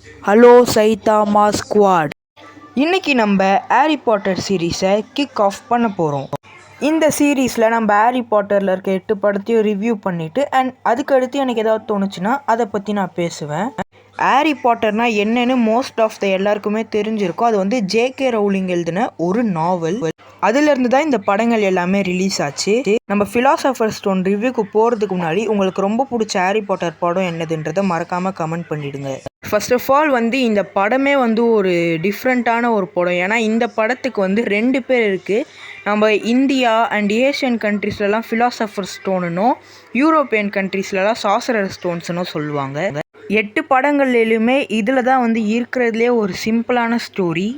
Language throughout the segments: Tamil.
Hello Saitama squad. இன்றைக்கி நம்ம ஹாரி பாட்டர் சீரீஸை கிக் ஆஃப் பண்ண போகிறோம். இந்த சீரீஸில் நம்ம ஹாரி பாட்டரில் இருக்க 8 படத்தையும் ரிவ்யூ பண்ணிவிட்டு அதுக்கடுத்து எனக்கு ஏதாவது தோணுச்சுன்னா அதை பற்றி நான் பேசுவேன். ஹாரி பாட்டர்னால் என்னென்னு மோஸ்ட் ஆஃப் எல்லாருக்குமே தெரிஞ்சிருக்கும். அது வந்து ஜேகே ரவுலிங் எழுதின ஒரு நாவல். அதுலேருந்து தான் இந்த படங்கள் எல்லாமே ரிலீஸ் ஆச்சு. நம்ம ஃபிலாசபர் ஸ்டோன் ரிவ்யூக்கு போகிறதுக்கு முன்னாடி உங்களுக்கு ரொம்ப பிடிச்ச ஹாரி பாட்டர் படம் என்னதுன்றதை மறக்காமல் கமெண்ட் பண்ணிவிடுங்க. ஃபர்ஸ்ட் ஆஃப் ஆல் வந்து இந்த படமே வந்து ஒரு டிஃப்ரெண்ட்டான ஒரு படம். ஏன்னா இந்த படத்துக்கு வந்து 2 பேர் இருக்குது. நம்ம இந்தியா அண்ட் ஏஷியன் கண்ட்ரீஸ்லலாம் ஃபிலாசபர் ஸ்டோனுன்னும் யூரோப்பியன் கண்ட்ரீஸ்லலாம் சாசரர் ஸ்டோன்ஸ்னும் சொல்லுவாங்க. 8 படங்கள்லையுமே இதில் தான் வந்து இருக்கிறதுலே ஒரு சிம்பிளான ஸ்டோரி.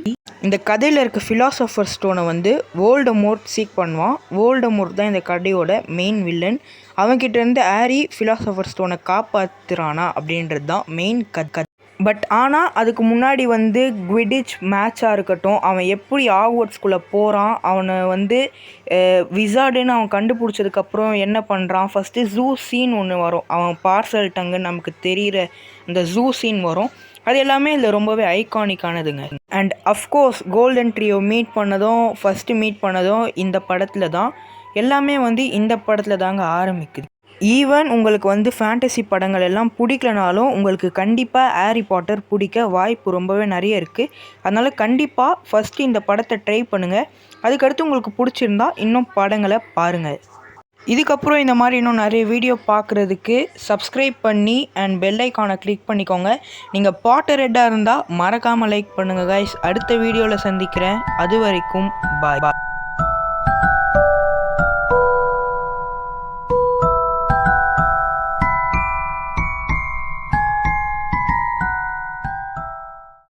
இந்த கதையில் இருக்க ஃபிலாசபர் ஸ்டோனை வந்து வோல்டமோர்ட் சீக் பண்ணுவான். வோல்டமோர்ட் தான் இந்த கதையோட மெயின் வில்லன். அவன்கிட்டேருந்து ஹாரி ஃபிலாசபர் ஸ்டோனை காப்பாற்றுறானா அப்படின்றது தான் மெயின் கதை. பட் ஆனால் அதுக்கு முன்னாடி வந்து குவிடிச் மேட்சாக இருக்கட்டும், அவன் எப்படி ஹாக்வர்ட்ஸ்குள்ளே போகிறான், அவனை வந்து விசார்டுன்னு அவன் கண்டுபிடிச்சதுக்கப்புறம் என்ன பண்ணுறான், ஃபஸ்ட்டு ஜூ சீன் ஒன்று வரும். அவன் பார்சல் டங்குன்னு நமக்கு தெரிகிற அந்த ஜூ சீன் வரும். அது எல்லாமே இதில் ரொம்பவே ஐகானிக்கானதுங்க. And of course golden trio first meet பண்ணதும் இந்த படத்தில் தான். எல்லாமே வந்து இந்த படத்தில் தாங்க ஆரம்பிக்குது. ஈவன் உங்களுக்கு வந்து ஃபேண்டசி படங்கள் எல்லாம் பிடிக்கலனாலும் உங்களுக்கு கண்டிப்பாக ஹாரி பாட்டர் பிடிக்க வாய்ப்பு ரொம்பவே நிறைய இருக்குது. அதனால் கண்டிப்பாக ஃபஸ்ட்டு இந்த படத்தை ட்ரை பண்ணுங்கள். அதுக்கடுத்து உங்களுக்கு பிடிச்சிருந்தா இன்னும் படங்களை பாருங்கள். இதுக்கப்புறம் இந்த மாதிரி இன்னும் நிறைய வீடியோ பார்க்குறதுக்கு சப்ஸ்கிரைப் பண்ணி அண்ட் பெல் ஐக்கானை கிளிக் பண்ணிக்கோங்க. நீங்கள் பாட்டர் ஹெட்டாக இருந்தால் மறக்காமல் லைக் பண்ணுங்கள் கைஸ். அடுத்த வீடியோவில் சந்திக்கிறேன். அது வரைக்கும் பாய்.